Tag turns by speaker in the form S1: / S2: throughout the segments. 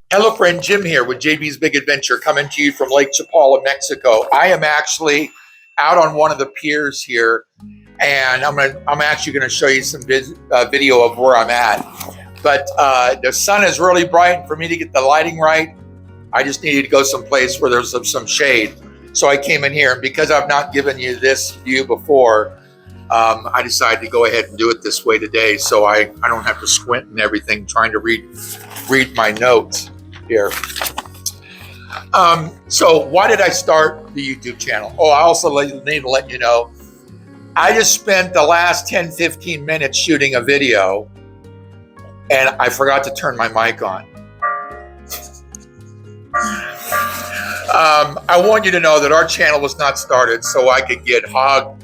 S1: Hello friend, Jim here with JB's Big Adventure, coming to you from Lake Chapala, Mexico. I am actually out on one of the piers here, and I'm actually going to show you some video of where I'm at. But the sun is really bright, and for me to get the lighting right, I just needed to go someplace where there's some shade. So I came in here, and because I've not given you this view before, I decided to go ahead and do it this way today, so I don't have to squint and everything trying to read my notes here. So why did I start the YouTube channel? Oh, I also need to let you know, I just spent the last 10-15 minutes shooting a video, and I forgot to turn my mic on. I want you to know that our channel was not started so I could get hog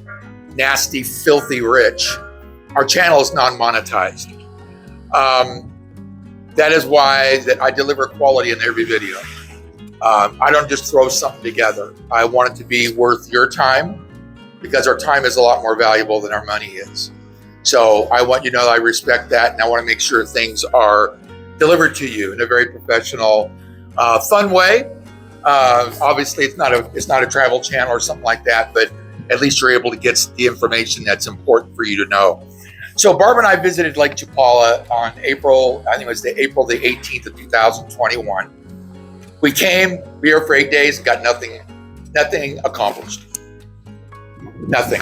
S1: nasty, filthy rich. Our channel is non-monetized. That is why that I deliver quality in every video. I don't just throw something together. I want it to be worth your time, because our time is a lot more valuable than our money is. So I want you to know that I respect that, and I want to make sure things are delivered to you in a very professional, fun way. Obviously, it's not a travel channel or something like that, but at least you're able to get the information that's important for you to know. So Barb and I visited Lake Chapala on April, I think it was April the 18th of 2021. We came here for 8 days and got nothing accomplished. Nothing.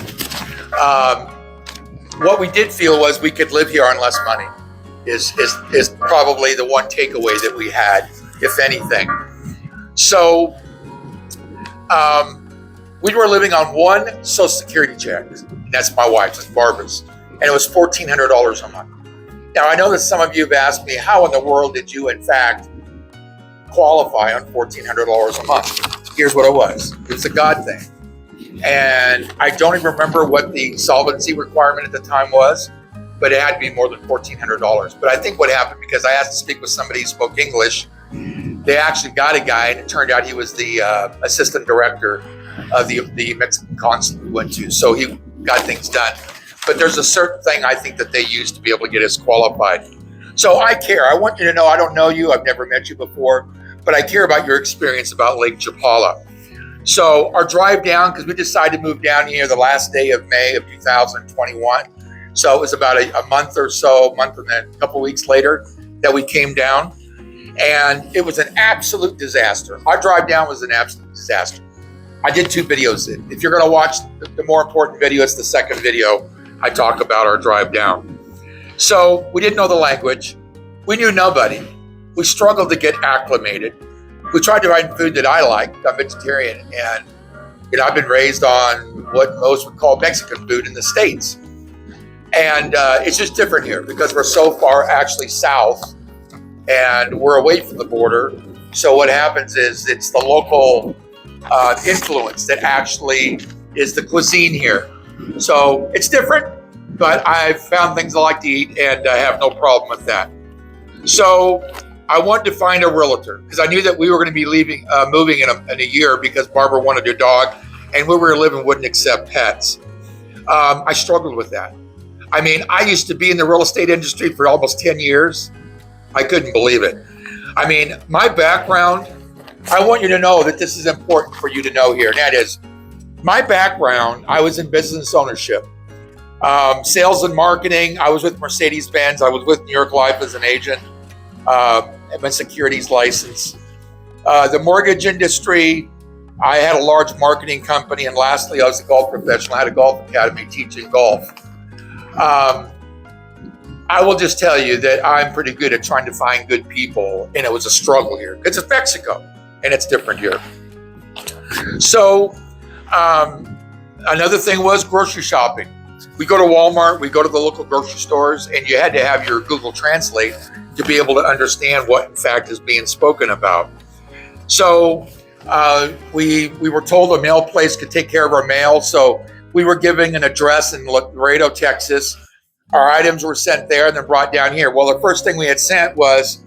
S1: What we did feel was we could live here on less money is probably the one takeaway that we had, if anything. So we were living on one Social Security check, and that's my wife's, it's Barbara's, and it was $1,400 a month. Now, I know that some of you have asked me, how in the world did you, in fact, qualify on $1,400 a month? Here's what it was. It's a God thing. And I don't even remember what the solvency requirement at the time was, but it had to be more than $1,400. But I think what happened, because I asked to speak with somebody who spoke English, they actually got a guy, and it turned out he was the assistant director of the Mexican consulate we went to. So he got things done. But there's a certain thing I think that they use to be able to get us qualified. So I care. I want you to know I don't know you. I've never met you before, but I care about your experience about Lake Chapala. So our drive down, because we decided to move down here the last day of May of 2021. So it was about a month or so, and then a couple weeks later that we came down. And it was an absolute disaster. Our drive down was an absolute disaster. I did 2 videos in. If you're going to watch the more important video, it's the second video. I talk about our drive down. So we didn't know the language. We knew nobody. We struggled to get acclimated. We tried to find food that I liked. I'm vegetarian, and I've been raised on what most would call Mexican food in the States. And it's just different here because we're so far actually south, and we're away from the border. So what happens is it's the local influence that actually is the cuisine here. So it's different, but I've found things I like to eat, and I have no problem with that. So I wanted to find a realtor because I knew that we were going to be moving in a year, because Barbara wanted a dog, and where we were living wouldn't accept pets. I struggled with that. I mean, I used to be in the real estate industry for almost 10 years. I couldn't believe it. I mean, my background, I want you to know that this is important for you to know here, and that is my background. I was in business ownership, sales and marketing. I was with Mercedes-Benz. I was with New York Life as an agent, and my securities license. The mortgage industry, I had a large marketing company, and lastly, I was a golf professional. I had a golf academy teaching golf. I will just tell you that I'm pretty good at trying to find good people, and it was a struggle here. It's Mexico, and it's different here. So another thing was grocery shopping. We go to Walmart, we go to the local grocery stores, and you had to have your Google Translate to be able to understand what, in fact, is being spoken about. So we were told a mail place could take care of our mail, so we were giving an address in Laredo, Texas. Our items were sent there and then brought down here. Well, the first thing we had sent was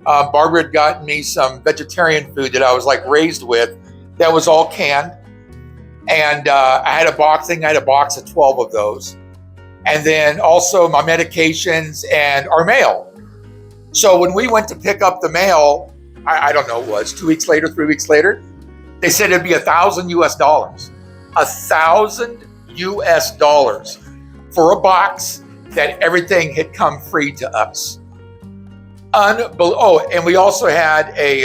S1: Barbara had gotten me some vegetarian food that I was like raised with that was all canned. And I had a box of 12 of those. And then also my medications and our mail. So when we went to pick up the mail, I don't know what it was, 2 weeks later, 3 weeks later, they said it'd be $1,000 US. $1,000 US for a box that everything had come free to us. Oh, and we also had a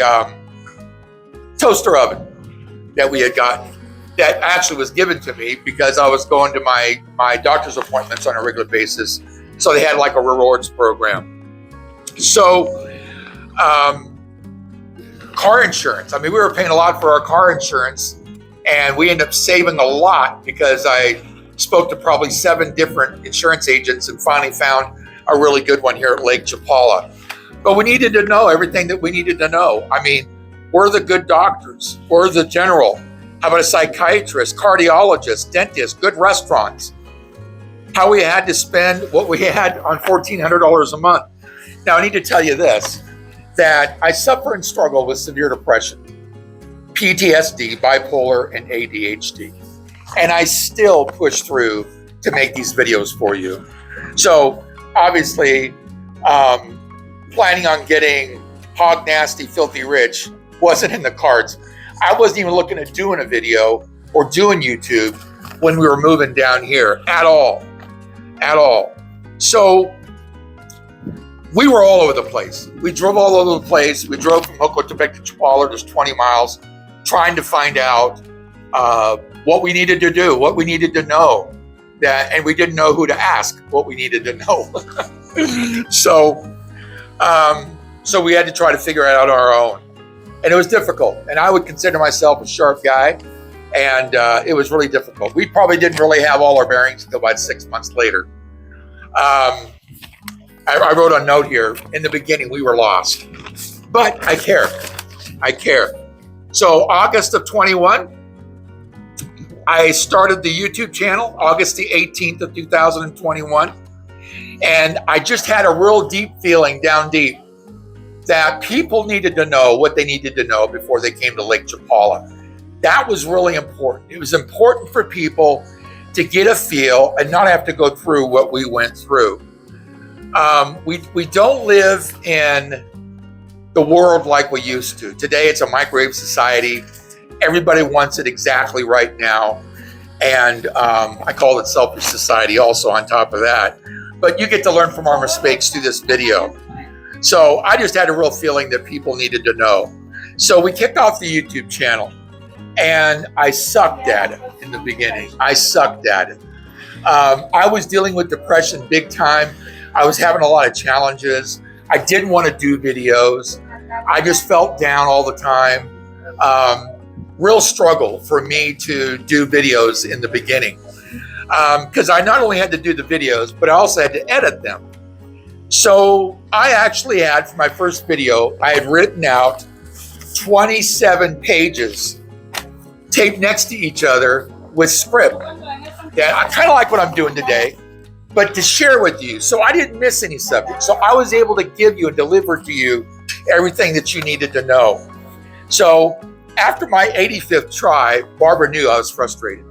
S1: toaster oven that we had gotten that actually was given to me because I was going to my doctor's appointments on a regular basis. So they had like a rewards program. So car insurance. I mean, we were paying a lot for our car insurance, and we ended up saving a lot because I spoke to probably 7 different insurance agents and finally found a really good one here at Lake Chapala. But we needed to know everything that we needed to know. I mean, we're the good doctors, we're the general. How about a psychiatrist, cardiologist, dentist, good restaurants? How we had to spend what we had on $1,400 a month. Now, I need to tell you this, that I suffer and struggle with severe depression, PTSD, bipolar, and ADHD. And I still push through to make these videos for you. So obviously, planning on getting hog nasty, filthy rich wasn't in the cards. I wasn't even looking at doing a video or doing YouTube when we were moving down here at all. So we were all over the place. We drove all over the place. We drove from Jocotepec to Chapala, just 20 miles, trying to find out what we needed to do, what we needed to know, and we didn't know who to ask what we needed to know. So we had to try to figure it out on our own. And it was difficult. And I would consider myself a sharp guy. And it was really difficult. We probably didn't really have all our bearings until about 6 months later. I wrote a note here. In the beginning, we were lost. But I care. So August of 21, I started the YouTube channel, August the 18th of 2021. And I just had a real deep feeling down deep that people needed to know what they needed to know before they came to Lake Chapala. That was really important. It was important for people to get a feel and not have to go through what we went through. We don't live in the world like we used to. Today it's a microwave society. Everybody wants it exactly right now. And I call it selfish society also on top of that. But you get to learn from our mistakes through this video. So I just had a real feeling that people needed to know. So we kicked off the YouTube channel, and I sucked at it in the beginning. I was dealing with depression big time. I was having a lot of challenges. I didn't want to do videos. I just felt down all the time. Real struggle for me to do videos in the beginning. Because I not only had to do the videos, but I also had to edit them. So I actually had, for my first video, I had written out 27 pages taped next to each other with script. That I kind of like what I'm doing today, but to share with you. So I didn't miss any subject. So I was able to give you and deliver to you everything that you needed to know. So after my 85th try, Barbara knew I was frustrated.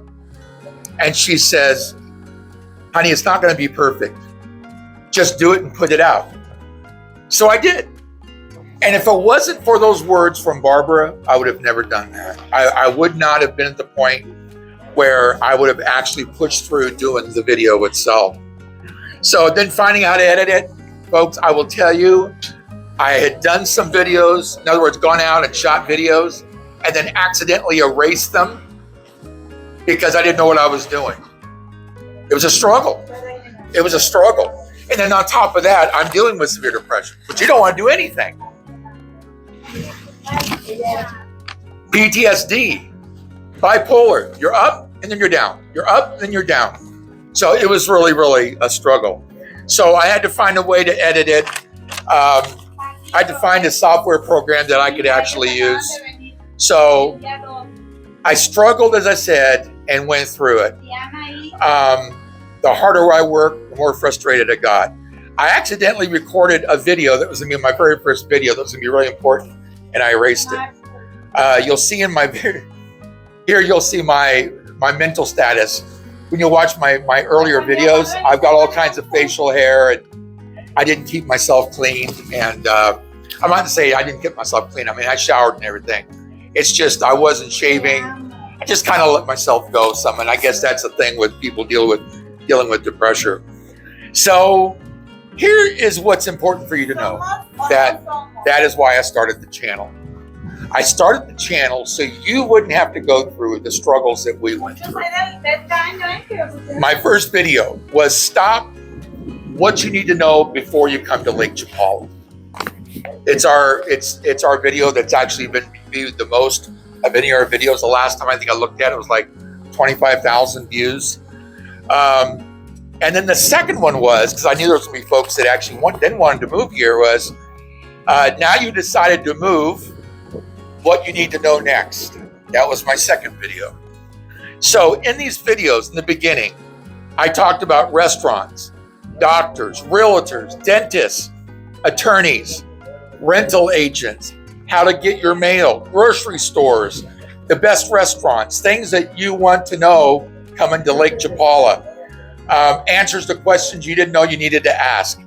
S1: And she says, honey, it's not going to be perfect. Just do it and put it out. So I did. And if it wasn't for those words from Barbara, I would have never done that. I would not have been at the point where I would have actually pushed through doing the video itself. So then finding out how to edit it, folks, I will tell you, I had done some videos, in other words, gone out and shot videos, and then accidentally erased them because I didn't know what I was doing. It was a struggle. And then on top of that, I'm dealing with severe depression, but you don't want to do anything. PTSD, bipolar, you're up and then you're down. You're up and then you're down. So it was really, really a struggle. So I had to find a way to edit it. I had to find a software program that I could actually use. So I struggled, as I said, and went through it. The harder I worked, the more frustrated I got. I accidentally recorded a video that was going to be my very first video that was going to be really important, and I erased it. You'll see in my here, you'll see my mental status. When you watch my earlier videos, I've got all kinds of facial hair, and I didn't keep myself clean, and I'm not to say I didn't get myself clean. I mean, I showered and everything. It's just I wasn't shaving. I just kind of let myself go some, and I guess that's the thing with people dealing with depression. So here is what's important for you to know. That is why I started the channel. I started the channel so you wouldn't have to go through the struggles that we went through. My first video was stop what you need to know before you come to Lake Chapala. It's our video that's actually been viewed the most of any of our videos. The last time I think I looked at it was like 25,000 views. And then the second one was, because I knew there was going to be folks that actually wanted to move here, was now you decided to move, what you need to know next. That was my second video. So in these videos, in the beginning, I talked about restaurants, doctors, realtors, dentists, attorneys, rental agents, how to get your mail, grocery stores, the best restaurants, things that you want to know coming to Lake Chapala, answers to questions you didn't know you needed to ask,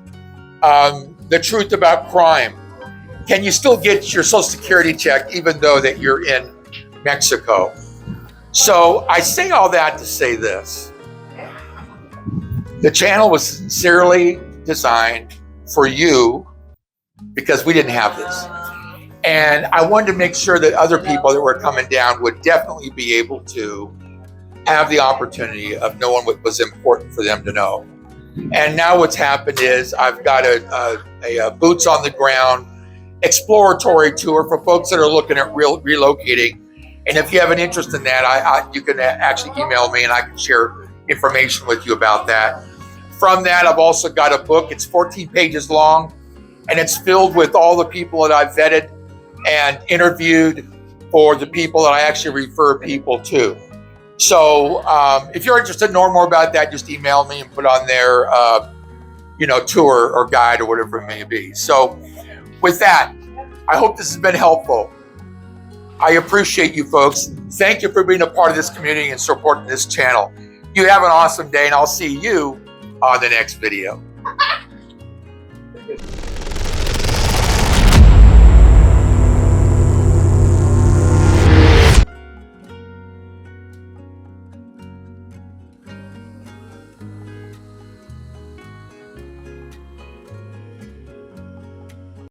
S1: the truth about crime. Can you still get your Social Security check even though that you're in Mexico? So I say all that to say this. The channel was sincerely designed for you because we didn't have this. And I wanted to make sure that other people that were coming down would definitely be able to have the opportunity of knowing what was important for them to know. And now what's happened is I've got a boots on the ground exploratory tour for folks that are looking at relocating. And if you have an interest in that, you can actually email me and I can share information with you about that. From that, I've also got a book. It's 14 pages long, and it's filled with all the people that I've vetted and interviewed for the people that I actually refer people to. So if you're interested in knowing more about that, just email me and put on there, tour or guide or whatever it may be. So with that, I hope this has been helpful. I appreciate you folks. Thank you for being a part of this community and supporting this channel. You have an awesome day, and I'll see you on the next video.